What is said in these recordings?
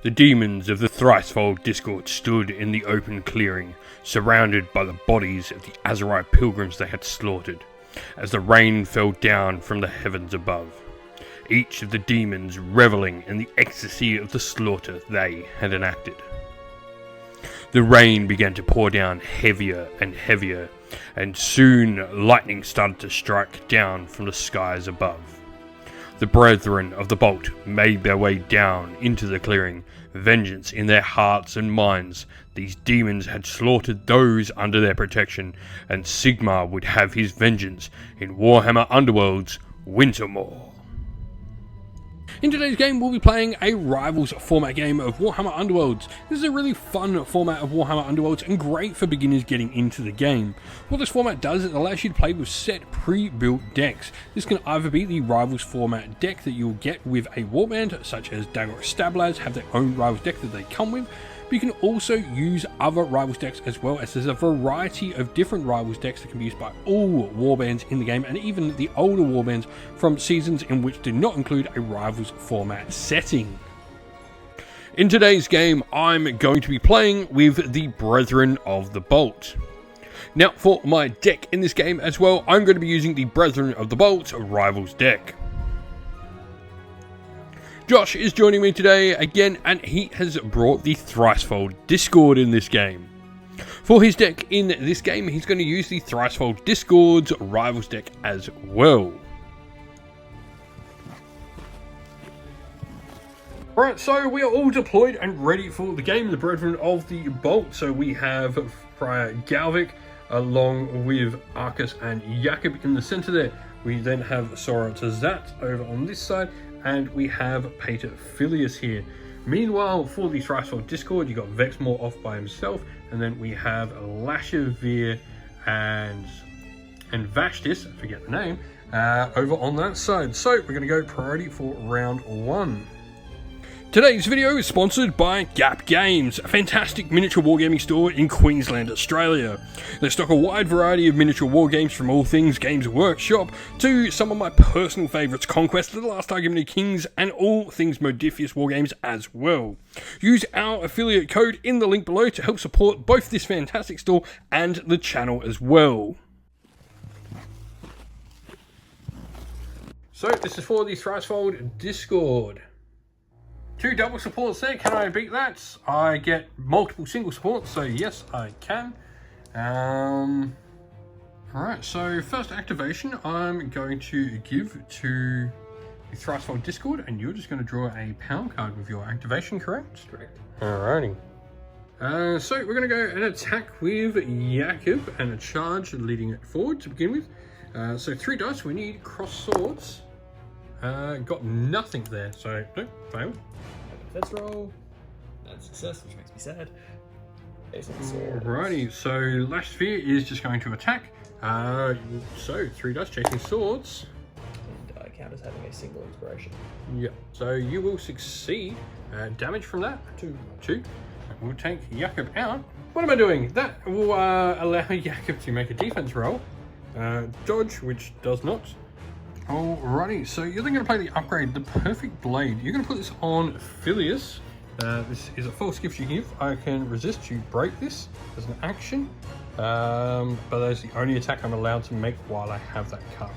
The demons of the Threefold Discord stood in the open clearing, surrounded by the bodies of the Azerite pilgrims they had slaughtered, as the rain fell down from the heavens above, each of the demons reveling in the ecstasy of the slaughter they had enacted. The rain began to pour down heavier and heavier, and soon lightning started to strike down from the skies above. The brethren of the Bolt made their way down into the clearing, vengeance in their hearts and minds. These demons had slaughtered those under their protection, and Sigmar would have his vengeance in Warhammer Underworlds Wintermoor. In today's game, we'll be playing a Rivals format game of Warhammer Underworlds. This is a really fun format of Warhammer Underworlds and great for beginners getting into the game. What this format does is it allows you to play with set pre-built decks. This can either be the Rivals format deck that you'll get with a warband, such as Dagon Stablers have their own Rivals deck that they come with, but you can also use other Rivals decks as well, as there's a variety of different Rivals decks that can be used by all warbands in the game, and even the older warbands from seasons in which did not include a Rivals format setting. In today's game, I'm going to be playing with the Brethren of the Bolt. Now, for my deck in this game as well, I'm going to be using the Brethren of the Bolt Rivals deck. Josh is joining me today again, and he has brought the Threefold Discord in this game. For his deck in this game, he's going to use the Threefold Discord's Rivals deck as well. Alright, so we are all deployed and ready for the game, the Brethren of the Bolt. So we have Friar Galvic along with Arcus and Jakob in the center there. We then have Sora Tazat over on this side, and we have Pater Filius here. Meanwhile, for the Threefold Discord, you got Vexmore off by himself, and then we have Lashavir and Vashtis, I forget the name, over on that side. So we're going to go priority for round one. Today's video is sponsored by Gap Games, a fantastic miniature wargaming store in Queensland, Australia. They stock a wide variety of miniature wargames from all things Games Workshop to some of my personal favourites, Conquest, The Last Argument of Kings, and all things Modifius wargames as well. Use our affiliate code in the link below to help support both this fantastic store and the channel as well. So this is for the Threefold Discord. 2 double supports there, can I beat that? I get multiple single supports, so yes, I can. Alright, so first activation I'm going to give to the Threefold Discord, and you're just going to draw a power card with your activation, correct? Correct. Alrighty. So we're going to go and attack with Jakob and a charge leading it forward to begin with. So 3 dice, we need cross swords. Got nothing there, so no, fail. Defense roll. That's success, which makes me sad. Alrighty, so Lashavir is just going to attack. So 3 dice chasing swords. And I count as having a single inspiration. Yeah, so you will succeed. Damage from that? 2. We'll take Jakob out. What am I doing? That will allow Jakob to make a defense roll. Dodge, which does not. Alrighty, so you're then going to play the upgrade, the Perfect Blade. You're going to put this on Filius. This is a false gift you give. I can resist to break this as an action, but that's the only attack I'm allowed to make while I have that card.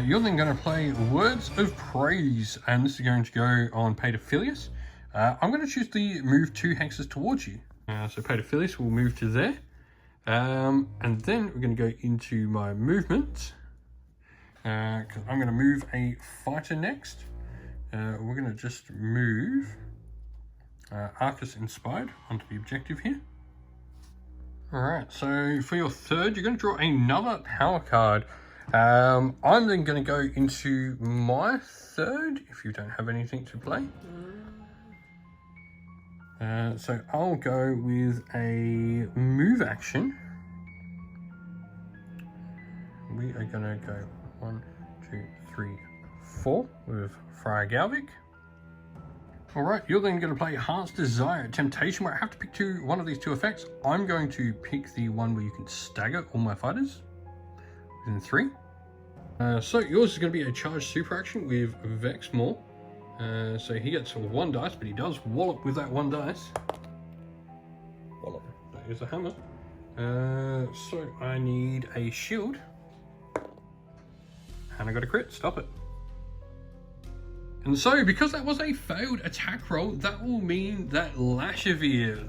You're then going to play Words of Praise, and this is going to go on Pater Filius. I'm going to choose the move 2 hexes towards you. So Pater Filius will move to there, and then we're going to go into my movement. Because I'm going to move a fighter next. We're going to just move Arcus Inspired onto the objective here. Alright, so for your third, you're going to draw another power card. I'm then going to go into my third, if you don't have anything to play. So I'll go with a move action. We are going to go 1, 2, 3, 4 with Friar Galvic. Alright, you're then going to play Heart's Desire, Temptation, where I have to pick one of these 2 effects. I'm going to pick the one where you can stagger all my fighters within 3. So yours is going to be a charged super action with Vexmore. So he gets 1 dice, but he does wallop with that 1 dice. Wallop. That is a hammer. So I need a shield. And I got a crit, stop it. And so, because that was a failed attack roll, that will mean that Lashavir,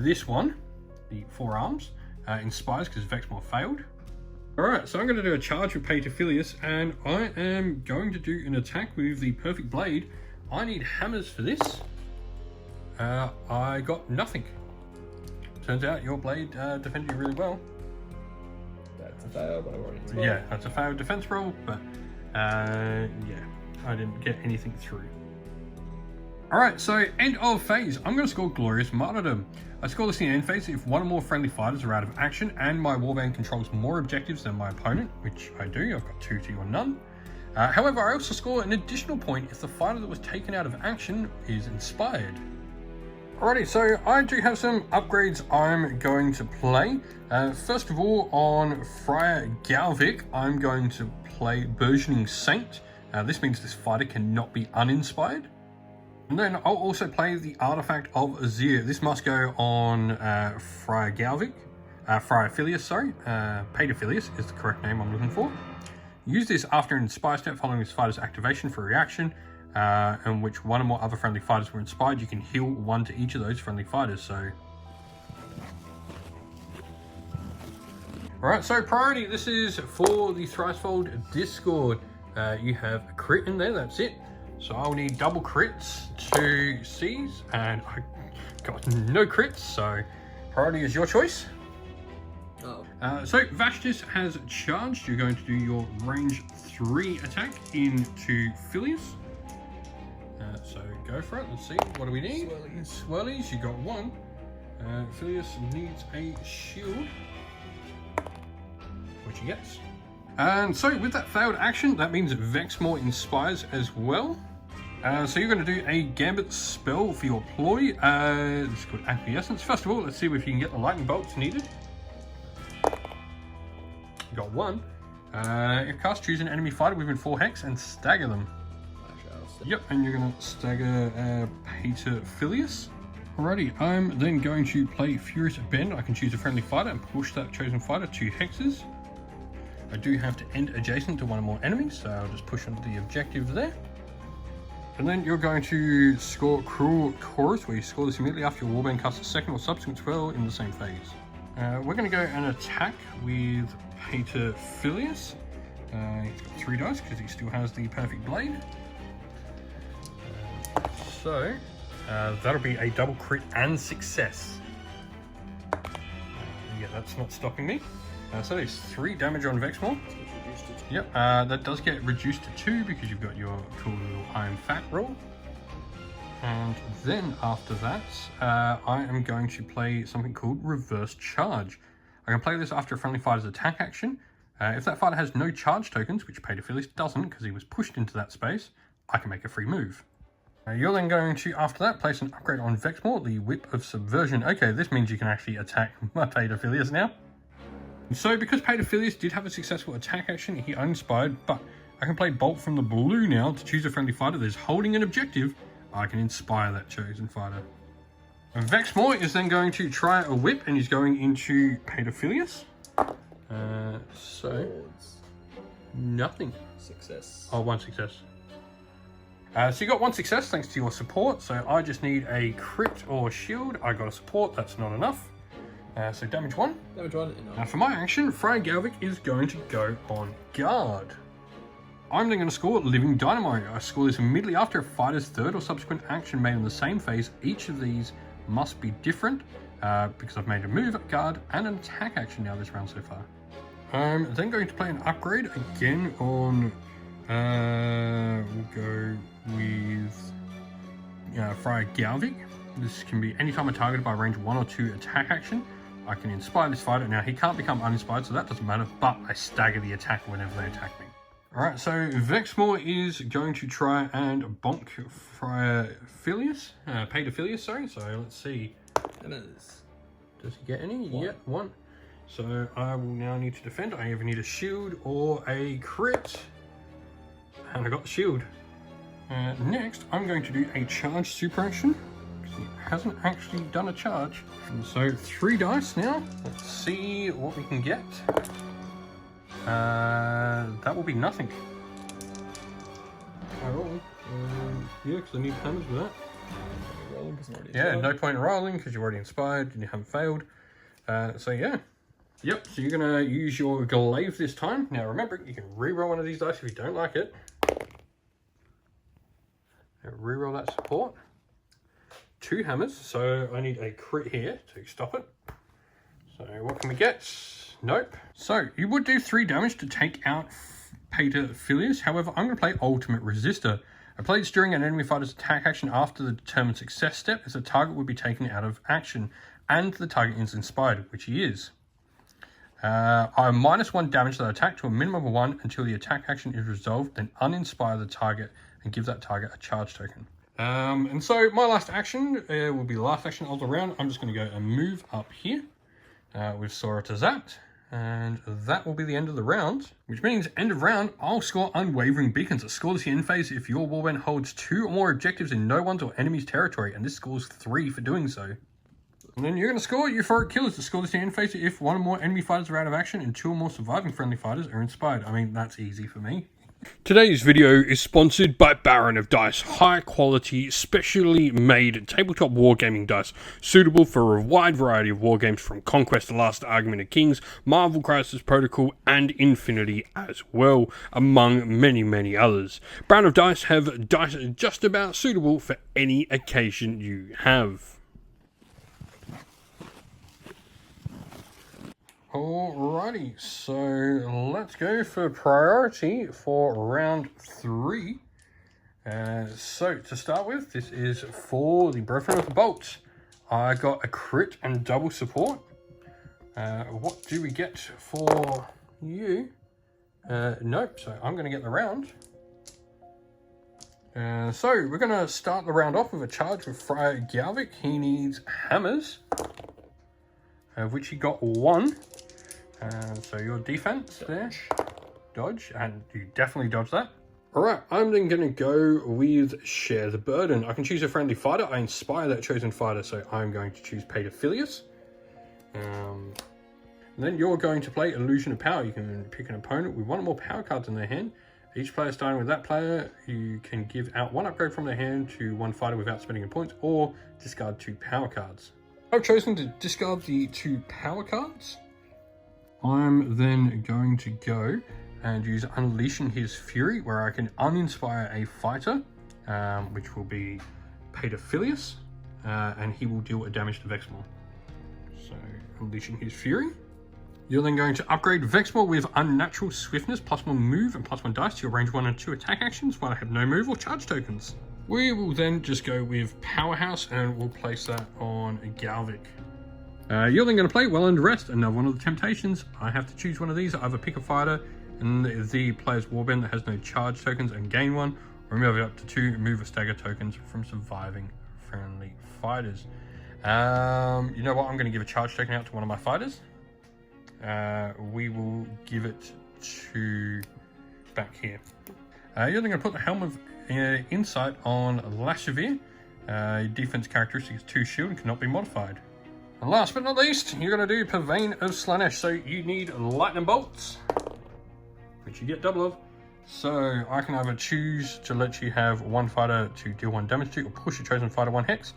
this one, the 4 arms, inspires because Vexmore failed. Alright, so I'm going to do a charge with Paterphilius, and I am going to do an attack with the Perfect Blade. I need hammers for this. I got nothing. Turns out your blade defended you really well. That's a fail, but I already rolled. Yeah, that's a failed defense roll, but yeah, I didn't get anything through. Alright, so end of phase. I'm going to score Glorious Martyrdom. I score this in the end phase if 1 or more friendly fighters are out of action and my warband controls more objectives than my opponent, which I do. I've got 2 to or none. However, I also score an additional point if the fighter that was taken out of action is inspired. Alrighty, so I do have some upgrades I'm going to play. First of all, on Friar Galvik, I'm going to play Burgeoning Saint. This means this fighter cannot be uninspired. And then I'll also play the Artifact of Azir. This must go on Friar Galvik. Friar Phileas, sorry. Paterphilius is the correct name I'm looking for. Use this after an Inspire step following this fighter's activation for a reaction, in which 1 or more other friendly fighters were inspired. You can heal 1 to each of those friendly fighters, so... Alright, so priority, this is for the Threefold Discord. You have a crit in there, that's it. So I'll need double crits to seize, and I got no crits, so priority is your choice. Oh. So Vashtis has charged. You're going to do your range 3 attack into Phileas. So go for it. Let's see. What do we need? Swirlies. You got 1. Phileas needs a shield, which he gets. And so with that failed action, that means Vexmore inspires as well. So you're going to do a Gambit spell for your ploy. This is called Acquiescence. First of all, let's see if you can get the lightning bolts needed. You got 1. If cast, choose an enemy fighter within 4 hex and stagger them. Yep, and you're going to stagger Paterphilius. Alrighty, I'm then going to play Furious Bend. I can choose a friendly fighter and push that chosen fighter 2 hexes. I do have to end adjacent to 1 or more enemies, so I'll just push onto the objective there. And then you're going to score Cruel Chorus, where you score this immediately after your warband casts a second or subsequent spell in the same phase. We're going to go and attack with Paterphilius. He's got 3 dice because he still has the Perfect Blade. So that'll be a double crit and success. Yeah, that's not stopping me. So there's 3 damage on Vexmore. Yep, that does get reduced to 2 because you've got your cool little Iron Fat roll. And then after that, I am going to play something called Reverse Charge. I can play this after a friendly fighter's attack action. If that fighter has no charge tokens, which Paterphilius doesn't because he was pushed into that space, I can make a free move. You're then going to, after that, place an upgrade on Vexmore, the Whip of Subversion. Okay, this means you can actually attack my Paterphilius now. So because Paterphilius did have a successful attack action, he uninspired, but I can play Bolt from the blue now to choose a friendly fighter that is holding an objective. I can inspire that chosen fighter. And Vexmore is then going to try a whip, and he's going into Paterphilius. So nothing. Success. Oh, 1 success. So you got 1 success thanks to your support. So I just need a crit or shield. I got a support. That's not enough. So damage 1. Damage 1. Now for my action, Friar Galvik is going to go on guard. I'm then going to score Living Dynamite. I score this immediately after a fighter's 3rd or subsequent action made in the same phase. Each of these must be different because I've made a move, guard, and an attack action now this round so far. I'm then going to play an upgrade again on, we'll go with Friar Galvik. This can be anytime I'm targeted by range 1 or 2 attack action. I can inspire this fighter. Now he can't become uninspired, so that doesn't matter, but I stagger the attack whenever they attack me. Alright, so Vexmore is going to try and bonk Friar Phileas, Paterphilius, sorry. So let's see. Does he get any? 1. Yeah, 1. So I will now need to defend. I either need a shield or a crit. And I got the shield. Next, I'm going to do a charge super action, because he hasn't actually done a charge. And so 3 dice now. Let's see what we can get. That will be nothing. Yeah, because I need hammers for that. Yeah, no point in rolling because you're already inspired and you haven't failed. So yeah. Yep, so you're going to use your glaive this time. Now remember, you can re-roll one of these dice if you don't like it. Re-roll that support. 2 hammers, so I need a crit here to stop it. So what can we get? Nope. So you would do 3 damage to take out Pater Filius. However, I'm going to play Ultimate Resistor. Apply this during an enemy fighter's attack action after the determined success step, as the target would be taken out of action and the target is inspired, which he is. I -1 damage that attack to a minimum of 1 until the attack action is resolved, then uninspire the target and give that target a charge token. And so my last action will be the last action of the round. I'm just going to go and move up here with Sora to Zapt. And that will be the end of the round, which means end of round, I'll score Unwavering Beacons. It scores the end phase if your warband holds 2 or more objectives in no one's or enemy's territory, and this scores 3 for doing so. And then you're going to score Euphoric Killers to score this end phase if 1 or more enemy fighters are out of action and 2 or more surviving friendly fighters are inspired. I mean, that's easy for me. Today's video is sponsored by Baron of Dice, high quality, specially made tabletop wargaming dice, suitable for a wide variety of wargames from Conquest: The Last Argument of Kings, Marvel Crisis Protocol, and Infinity as well, among many, many others. Baron of Dice have dice just about suitable for any occasion you have. Alrighty, so let's go for priority for round 3. So to start with, this is for the Brethren of the Bolt. I got a crit and double support. What do we get for you? Nope, so I'm going to get the round. So we're going to start the round off with a charge with Friar Galvik. He needs hammers, of which he got 1. So your defense there, dodge, and you definitely dodge that. Alright, I'm then going to go with Share the Burden. I can choose a friendly fighter. I inspire that chosen fighter, so I'm going to choose Pater Filius. And then you're going to play Illusion of Power. You can pick an opponent with 1 or more power cards in their hand. Each player starting with that player, you can give out 1 upgrade from their hand to 1 fighter without spending a point, or discard 2 power cards. I've chosen to discard the 2 power cards. I'm then going to go and use Unleashing His Fury, where I can uninspire a fighter, which will be Pater Filius, and he will deal a damage to Vexmore. So, Unleashing His Fury. You're then going to upgrade Vexmore with Unnatural Swiftness, +1 move and +1 dice to your range 1 and 2 attack actions while I have no move or charge tokens. We will then just go with Powerhouse and we'll place that on Galvik. You're then going to play Well Earned Rest, another one of the temptations. I have to choose one of these. I either pick a fighter in the player's warband that has no charge tokens and gain 1, or remove it up to 2 move or stagger tokens from surviving friendly fighters. You know what? I'm going to give a charge token out to one of my fighters. We will give it to back here. You're then going to put the Helm of Insight on Lashavir. Defense characteristic is 2 shield and cannot be modified. And last but not least, you're going to do Purveyne of Slanesh. So you need lightning bolts, which you get double of. So I can either choose to let you have 1 fighter to deal 1 damage to, or push a chosen fighter 1 hex.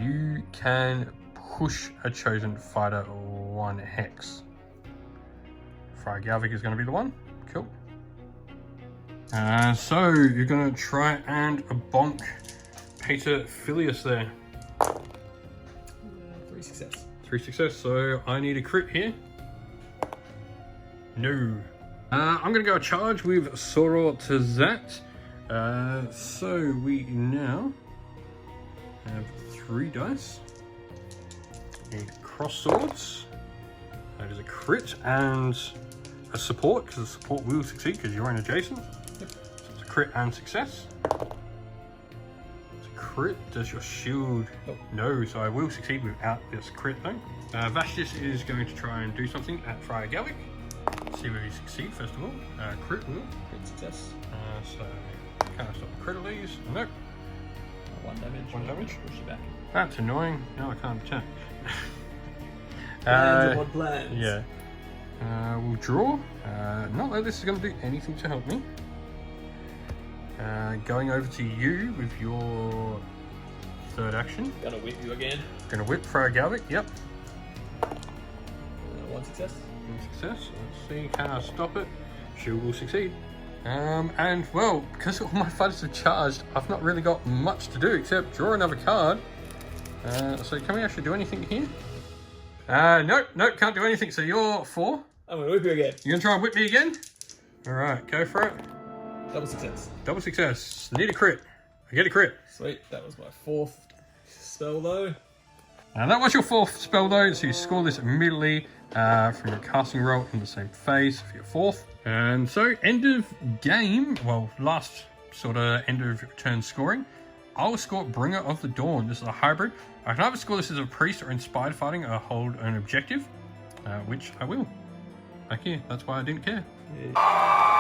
You can push a chosen fighter 1 hex. Friar Galvik is going to be the one. Cool. So you're going to try and bonk Pater Filius there. 3 success. 3 success, so I need a crit here. No. I'm going to go a charge with Sora to Zat. So we now have 3 dice. Need cross swords. That is a crit and a support, because the support will succeed because you're in adjacent. Yep. So it's a crit and success. It's a crit. Does your shield? Nope. No, so I will succeed without this crit though. Vashtis is going to try and do something at Friar Galvik. let's see where you succeed first of all. Crit will. Crit success. So, cast off the crit of these. Nope. 1 damage. 1 damage. Push it back. That's annoying. Now I can't attack. Plans upon plans. Yeah. We'll draw. Not that this is going to do anything to help me. Going over to you with your third action. Gonna whip you again. Gonna whip for a Galvic. Yep. 1 success. One success. Let's see. Can I stop it? She will succeed. And well, because all my fighters are charged, I've not really got much to do except draw another card. So can we actually do anything here? Nope, can't do anything. So you're 4. I'm gonna whip you again. You gonna try and whip me again? Alright, go for it. Double success. Double success. Need a crit. I get a crit. Sweet, that was my 4th spell though. Now that was your 4th spell though, so you score this immediately from your casting roll in the same phase for your 4th. And so end of game, well last sort of end of turn scoring, I'll score Bringer of the Dawn. This is a hybrid. I can either score this as a priest or inspired fighting or hold an objective, which I will. Back here, that's why I didn't care. Yeah.